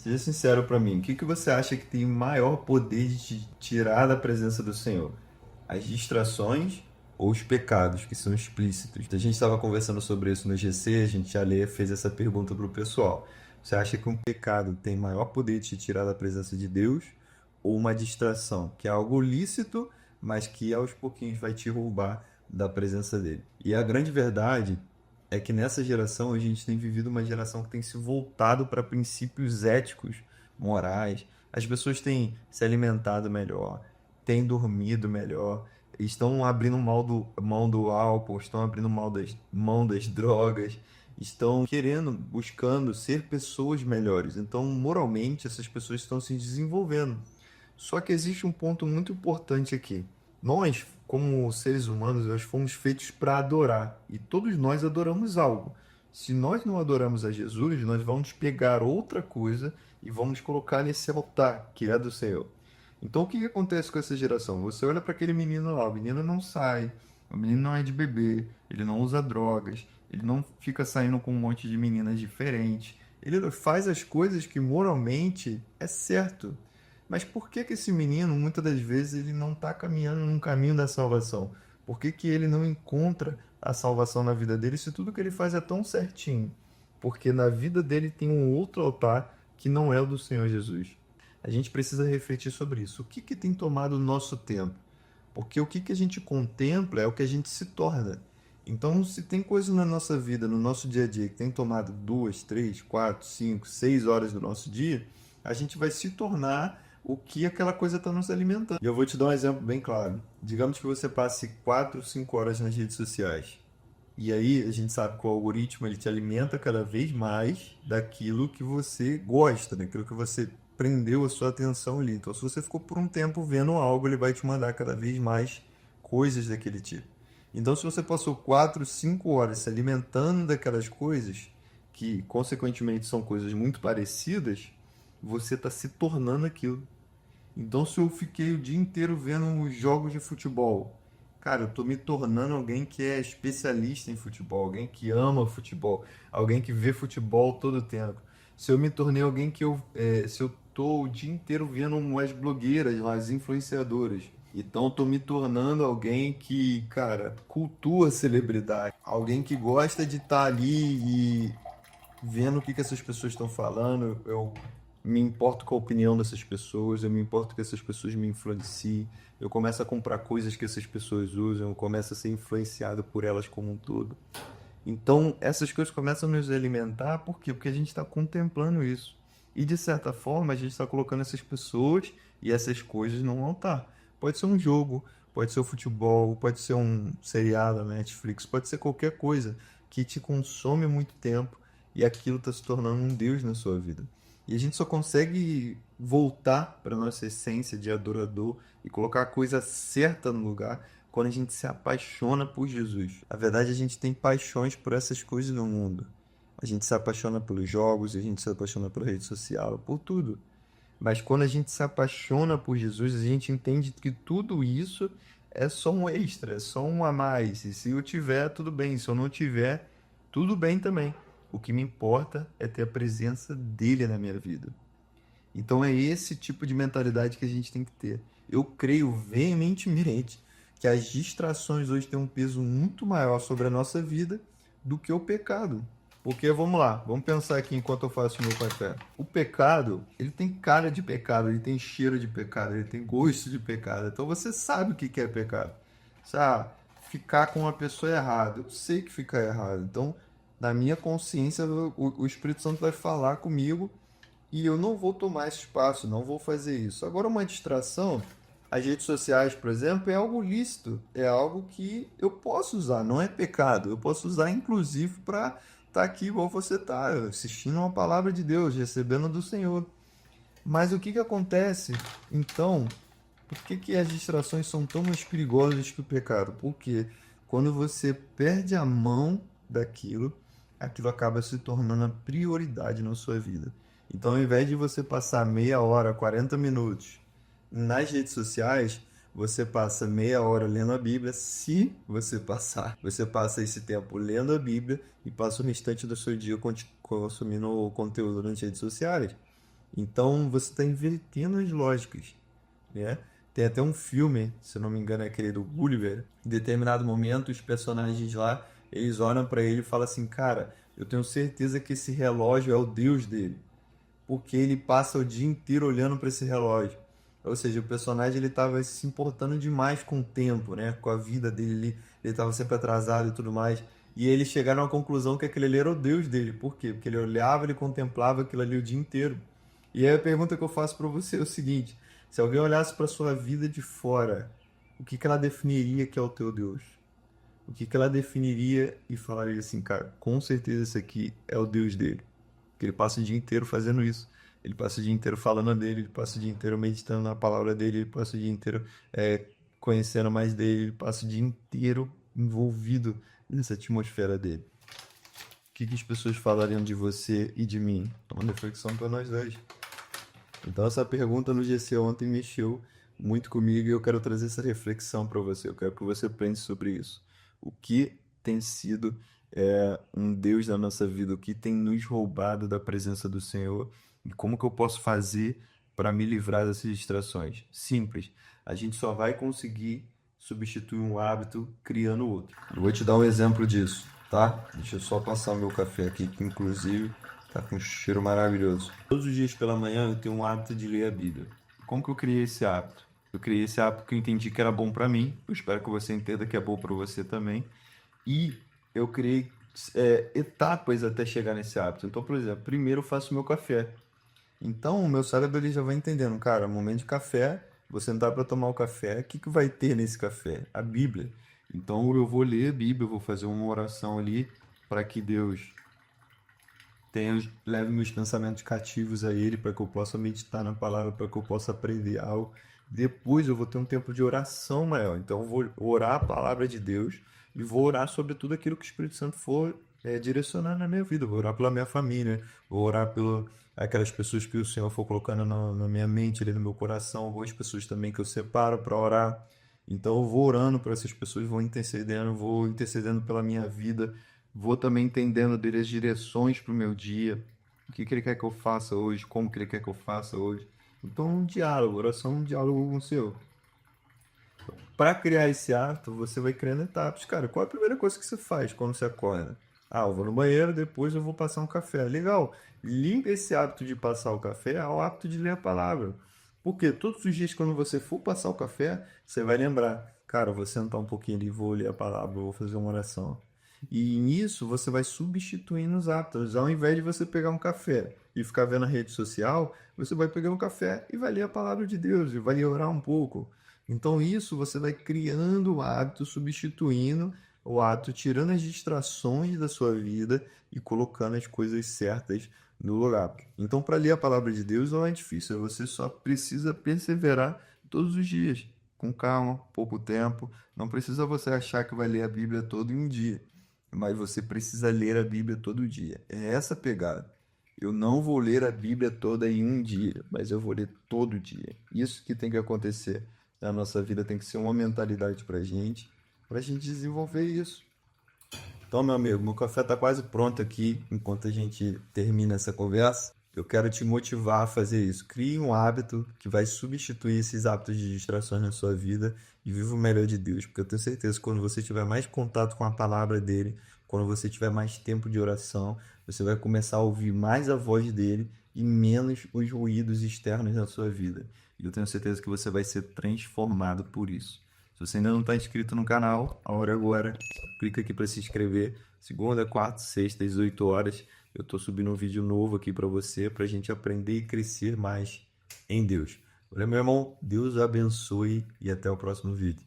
Seja sincero para mim, o que que você acha que tem maior poder de te tirar da presença do Senhor? As distrações ou os pecados que são explícitos? A gente estava conversando sobre isso no GC, a gente já fez essa pergunta para o pessoal. Você acha que um pecado tem maior poder de te tirar da presença de Deus ou uma distração, que é algo lícito, mas que aos pouquinhos vai te roubar da presença dele? E a grande verdade é que nessa geração a gente tem vivido uma geração que tem se voltado para princípios éticos, morais. As pessoas têm se alimentado melhor, têm dormido melhor, estão abrindo mão do álcool, estão abrindo mão das drogas, estão querendo, buscando ser pessoas melhores. Então, moralmente, essas pessoas estão se desenvolvendo. Só que existe um ponto muito importante aqui. Nós, como seres humanos, nós fomos feitos para adorar e todos nós adoramos algo. Se nós não adoramos a Jesus, nós vamos pegar outra coisa e vamos colocar nesse altar que é do Senhor. Então, o que que acontece com essa geração? Você olha para aquele menino lá, o menino não sai, o menino não é de bebê, ele não usa drogas, ele não fica saindo com um monte de meninas diferentes, ele faz as coisas que moralmente é certo. Mas por que que esse menino, muitas das vezes, ele não está caminhando num caminho da salvação? Por que que ele não encontra a salvação na vida dele se tudo que ele faz é tão certinho? Porque na vida dele tem um outro altar que não é o do Senhor Jesus. A gente precisa refletir sobre isso. O que que tem tomado o nosso tempo? Porque o que que a gente contempla é o que a gente se torna. Então, se tem coisa na nossa vida, no nosso dia a dia, que tem tomado 2, 3, 4, 5, 6 horas do nosso dia, a gente vai se tornar o que aquela coisa está nos alimentando. E eu vou te dar um exemplo bem claro. Digamos que você passe 4, 5 horas nas redes sociais. E aí a gente sabe que o algoritmo ele te alimenta cada vez mais daquilo que você gosta, daquilo que você prendeu a sua atenção ali. Então, se você ficou por um tempo vendo algo, ele vai te mandar cada vez mais coisas daquele tipo. Então, se você passou 4, 5 horas se alimentando daquelas coisas, que consequentemente são coisas muito parecidas, você está se tornando aquilo. Então, se eu fiquei o dia inteiro vendo os jogos de futebol, cara, eu tô me tornando alguém que é especialista em futebol, alguém que ama futebol, alguém que vê futebol todo o tempo. Se eu me tornei alguém se eu tô o dia inteiro vendo umas blogueiras, umas influenciadoras, então eu tô me tornando alguém que, cara, cultua a celebridade, alguém que gosta de estar ali e vendo o que que essas pessoas estão falando, eu me importo com a opinião dessas pessoas, eu me importo que essas pessoas me influenciem, eu começo a comprar coisas que essas pessoas usam, eu começo a ser influenciado por elas como um todo. Então, essas coisas começam a nos alimentar, por quê? Porque a gente está contemplando isso. E, de certa forma, a gente está colocando essas pessoas e essas coisas num altar. Pode ser um jogo, pode ser o futebol, pode ser um seriado na Netflix, pode ser qualquer coisa que te consome muito tempo e aquilo está se tornando um Deus na sua vida. E a gente só consegue voltar para a nossa essência de adorador e colocar a coisa certa no lugar quando a gente se apaixona por Jesus. A verdade, a gente tem paixões por essas coisas no mundo. A gente se apaixona pelos jogos, a gente se apaixona pela rede social, por tudo. Mas quando a gente se apaixona por Jesus, a gente entende que tudo isso é só um extra, é só um a mais. E se eu tiver, tudo bem. Se eu não tiver, tudo bem também. O que me importa é ter a presença dele na minha vida. Então é esse tipo de mentalidade que a gente tem que ter. Eu creio veementemente que as distrações hoje têm um peso muito maior sobre a nossa vida do que o pecado. Porque vamos lá, vamos pensar aqui enquanto eu faço o meu papel. O pecado, ele tem cara de pecado, ele tem cheiro de pecado, ele tem gosto de pecado. Então você sabe o que que é pecado. Sabe? Ficar com uma pessoa errada. Eu sei que fica errado. Então, na minha consciência, o Espírito Santo vai falar comigo e eu não vou tomar esse espaço, não vou fazer isso. Agora, uma distração, as redes sociais, por exemplo, é algo lícito, é algo que eu posso usar, não é pecado. Eu posso usar, inclusive, para estar aqui igual você está, assistindo uma palavra de Deus, recebendo do Senhor. Mas o que que acontece, então, por que que as distrações são tão mais perigosas que o pecado? Porque quando você perde a mão daquilo, aquilo acaba se tornando a prioridade na sua vida. Então, ao invés de você passar meia hora, 40 minutos nas redes sociais, você passa meia hora lendo a Bíblia. Se você passar, você passa esse tempo lendo a Bíblia e passa o restante do seu dia consumindo o conteúdo nas redes sociais. Então você está invertendo as lógicas, né? Tem até um filme, se eu não me engano, é aquele do Gulliver. Em determinado momento, os personagens lá, eles olham para ele e falam assim, cara, eu tenho certeza que esse relógio é o Deus dele, porque ele passa o dia inteiro olhando para esse relógio. Ou seja, o personagem ele estava se importando demais com o tempo, né? Com a vida dele, ele estava sempre atrasado e tudo mais. E eles chegaram à conclusão que aquele ali era o Deus dele. Por quê? Porque ele olhava, ele contemplava aquilo ali o dia inteiro. E aí a pergunta que eu faço para você é o seguinte: se alguém olhasse para sua vida de fora, o que que ela definiria que é o teu Deus? O que que ela definiria e falaria assim, cara, com certeza esse aqui é o Deus dele? Porque ele passa o dia inteiro fazendo isso. Ele passa o dia inteiro falando dele, ele passa o dia inteiro meditando na palavra dele, ele passa o dia inteiro conhecendo mais dele, ele passa o dia inteiro envolvido nessa atmosfera dele. O que que as pessoas falariam de você e de mim? É uma reflexão para nós dois. Então essa pergunta no GC ontem mexeu muito comigo e eu quero trazer essa reflexão para você. Eu quero que você pense sobre isso. O que tem sido um Deus na nossa vida? O que tem nos roubado da presença do Senhor? E como que eu posso fazer para me livrar dessas distrações? Simples. A gente só vai conseguir substituir um hábito criando outro. Eu vou te dar um exemplo disso, tá? Deixa eu só passar o meu café aqui, que inclusive tá com um cheiro maravilhoso. Todos os dias pela manhã eu tenho um hábito de ler a Bíblia. Como que eu criei esse hábito? Eu criei esse hábito porque eu entendi que era bom para mim. Eu espero que você entenda que é bom para você também. E eu criei etapas até chegar nesse hábito. Então, por exemplo, primeiro eu faço o meu café. Então, o meu cérebro ele já vai entendendo, cara, momento de café, vou sentar para tomar o café, o que que vai ter nesse café? A Bíblia. Então, eu vou ler a Bíblia, eu vou fazer uma oração ali para que Deus leve meus pensamentos cativos a Ele, para que eu possa meditar na palavra, para que eu possa aprender algo. Depois eu vou ter um tempo de oração maior. Então eu vou orar a palavra de Deus e vou orar sobre tudo aquilo que o Espírito Santo for direcionar na minha vida. Eu vou orar pela minha família, vou orar por aquelas pessoas que o Senhor for colocando na minha mente, ali no meu coração, ou as pessoas também que eu separo para orar. Então eu vou orando por essas pessoas, vou intercedendo pela minha vida, vou também entendendo dele as direções para o meu dia, o que que ele quer que eu faça hoje, como que ele quer que eu faça hoje. Então, um diálogo, oração é um diálogo com o Senhor. Para criar esse hábito, você vai criando etapas. Cara, qual é a primeira coisa que você faz quando você acorda? Ah, eu vou no banheiro, depois eu vou passar um café. Legal. Liga esse hábito de passar o café ao hábito de ler a palavra. Porque todos os dias, quando você for passar o café, você vai lembrar. Cara, eu vou sentar um pouquinho ali, vou ler a palavra, vou fazer uma oração. E nisso você vai substituindo os hábitos. Ao invés de você pegar um café e ficar vendo a rede social, você vai pegar um café e vai ler a palavra de Deus e vai orar um pouco. Então isso você vai criando o hábito, substituindo o hábito, tirando as distrações da sua vida e colocando as coisas certas no lugar. Então para ler a palavra de Deus não é difícil, você só precisa perseverar todos os dias, com calma, pouco tempo. Não precisa você achar que vai ler a Bíblia todo em um dia, mas você precisa ler a Bíblia todo dia. É essa a pegada. Eu não vou ler a Bíblia toda em um dia, mas eu vou ler todo dia. Isso que tem que acontecer na nossa vida, tem que ser uma mentalidade para a gente desenvolver isso. Então, meu amigo, meu café está quase pronto aqui. Enquanto a gente termina essa conversa, eu quero te motivar a fazer isso. Crie um hábito que vai substituir esses hábitos de distrações na sua vida e viva o melhor de Deus. Porque eu tenho certeza que quando você tiver mais contato com a palavra dele, quando você tiver mais tempo de oração, você vai começar a ouvir mais a voz dele e menos os ruídos externos na sua vida. E eu tenho certeza que você vai ser transformado por isso. Se você ainda não está inscrito no canal, a hora é agora. Clica aqui para se inscrever. Segunda, quarta, sexta, às 8 horas. Eu estou subindo um vídeo novo aqui para você, para a gente aprender e crescer mais em Deus. Valeu, meu irmão. Deus abençoe e até o próximo vídeo.